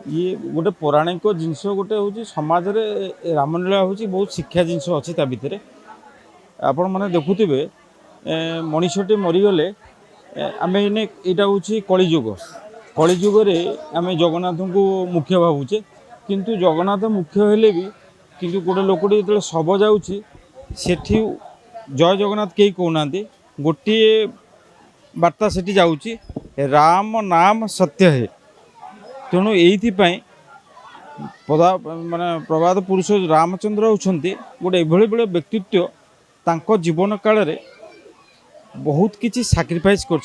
ये गोटे पौराणिक जिनस गोटे हूँ समाज रे रामलीला हूँ बहुत शिक्षा जिनस अच्छी ता भितर आपण मैंने देखुवे मनीषटे मरीगले आम इने यहाँ हूँ कलिजुग कलिजुगे आम जगन्नाथ को मुख्य भावुचे किंतु जगन्नाथ मुख्य हेले भी किंतु गोटे लोकटे जो शब जाऊँगी सेठी जय जगन्नाथ कहीं कहना गोटे बार्ता सेठी जाऊँगी राम नाम सत्य है तेणु ये माने प्रभात पुरुष रामचंद्र होती गोटे ये व्यक्तित्व तांको जीवन काल रे बहुत किसी सैक्रिफाइस कर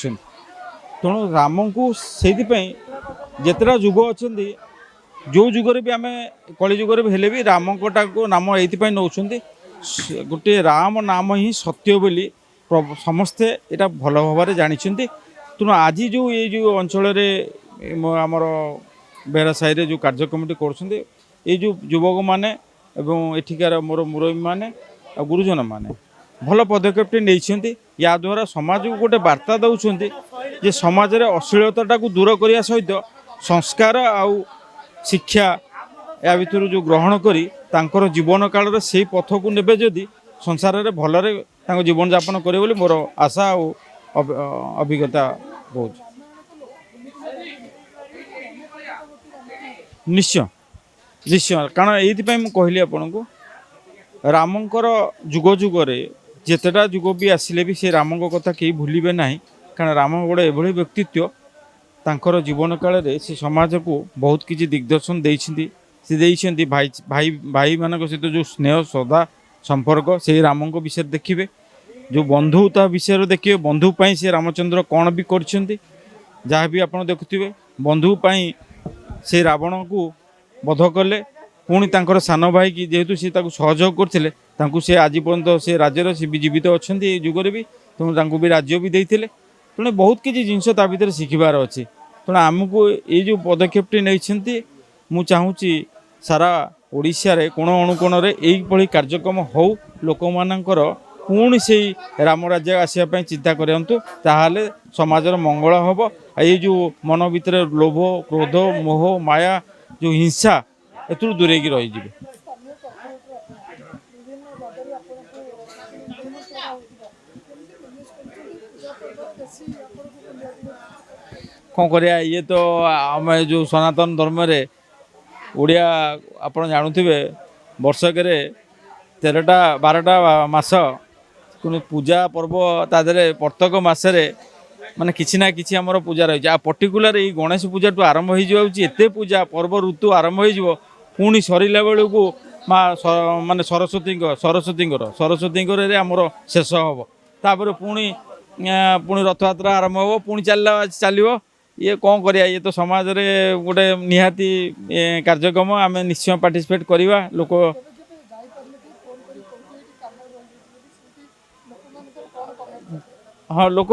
तेणु राम को से जितेटा जुग अच्छा जो जुगरे भी आम कलिजुगर भी हेले भी राम को नाम ये नौ गोटे राम नाम ही सत्य बोली समस्ते यहाँ भल भाव जानी तेणु आज जो ये जो अंचल आमर बेहरा साई जो कार्यक्रम कर युवक मैंने एठिकार मोर मुरबी मैंने गुरुजन मैंने भल पदक्षेप नहीं या द्वारा समाज को गोटे बार्ता दौरान जे समाज रे अश्लीलता को दूर करने सहित संस्कार आउ शिक्षा या भर जो ग्रहण करी तांकर जीवन काल से पथ को नेबे जदि संसार रे भलरे जीवन यापन करे बोली मोर आशा और अभिज्ञता बहुत निश्चय निश्चय कारण ये कहली आपन को रामंकर जुग जुगरे जितेटा जुग भी आसिले भी से राम कथा कहीं भूलिबे नहीं कारण राम गोटे एभली व्यक्तित्व तांकर जीवन काल रे से समाज को बहुत किसी दिग्दर्शन देइछन्ति भाई भाई भाई मान सहित जो स्नेह श्रद्धा संपर्क से राम विषय देखिए जो बंधुता विषय देखिए बंधु पाई से रामचंद्र कौन भी करछन्ति जहाँ भी आप देखुवे बंधु पाई से रावण को बध कले पुणी तांकर सान भाई की जेहेतु सी सहयोग करते से आज पर्यंत से राज्यर सी भी जीवित अच्छा जुगरे भी तेणु भी राज्य भी देते तेणु बहुत किसी जिनस ता भर शिखबार अच्छे तेणु आमको ये जो पदक्षेपटी नहीं मु चाहूँगी सारा ओडिशा रे कोण अनुकोण यही कार्यक्रम हो लोक मानकर पुणी से राम राज्य आसवाई चिंता करूँ ताहले समाजर मंगल हम ये जो मन भितर लोभ क्रोध मोह माया जो हिंसा एथुर दूरे की रही कौन करिया ये तो आम जो सनातन धर्म रे ओडिया आपण जानुथिबे वर्षक 13टा 12टा मास पूजा पर्व तादरे प्रत्येक मसरे माने किसी ना किसी आमर पूजा रही है पर्टिकुलर ये गणेश पूजा टू आरंभ होते पूजा पर्व ऋतु आरंभ हो पुणी सरला बेलू को माँ माने सरस्वती आमर शेष हम तापर पुणी पुणी रथयात्रा आरंभ हो पुणी चलो ये कौन करिया ये तो समाज रे गोटे निहाती कार्यक्रम आम निश्चय पार्टिसिपेट करवा लोक हाँ लोक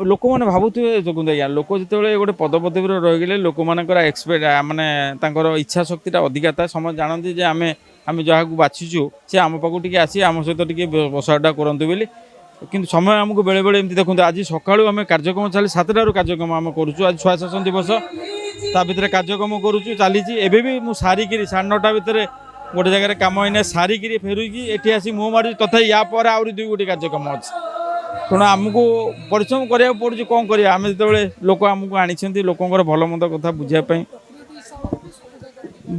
लोक मैंने भावुवे देखते आज्ञा लोक जो गोटे पदपदवी रहीगले लोक मानकर एक्सपेक्ट माने इच्छा शक्तिटा अधिका था समझ जानते जे आम आम जहाँ को बाछीचु से आम पाक टे आसी आम सहित टे बसाटा करते बोली किंतु समय आमको बेले बेले एमती देखते आज सकाळू आम कार्यक्रम चली 7टारू कार्यक्रम आम करूँ आज स्वाशासन दिवस ता भर कार्यक्रम करूँ चली एवं भी मुझे सारिक 9:30 भितर गोटे जगह कम होना सारिक फेरुकी ये आसी मुँह मारूँ तथा या आहरी 2 गोटी कार्यक्रम अच्छे तेणु आमको परिश्रम करा पड़े कौन करा आम जो लोक आमको आनी लोकर भल मंद कथा बुझापी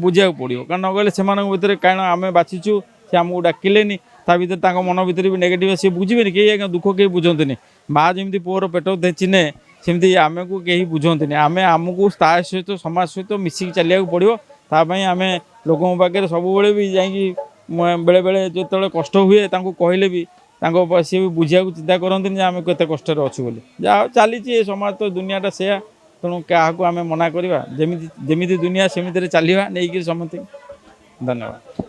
बुझा पड़ो कारण नगले से भर कारण आम बाछीचु से आमको डाकिले ता भर मन भर भी नेगेटिव सी बुझे कहीं आज्ञा दुख कहीं बुझे माँ जमी पुअर पेट चिन्हे सेमती आम को कहीं बुझे आम आमको ता सहित समाज सहित मिसिक चलिया पड़ो तापाई आम लोक पाखे सब भी जा बेले बेले जो कष्ट हुए कहले भी सी भी बुझा चिंता करते आम केते कष्ट अच्छे बोली जहाँ चली समाज तो दुनियाटा से तेणु क्या आम मना करवा जमी दुनिया सेमती चलवा नहीं समझ धन्यवाद।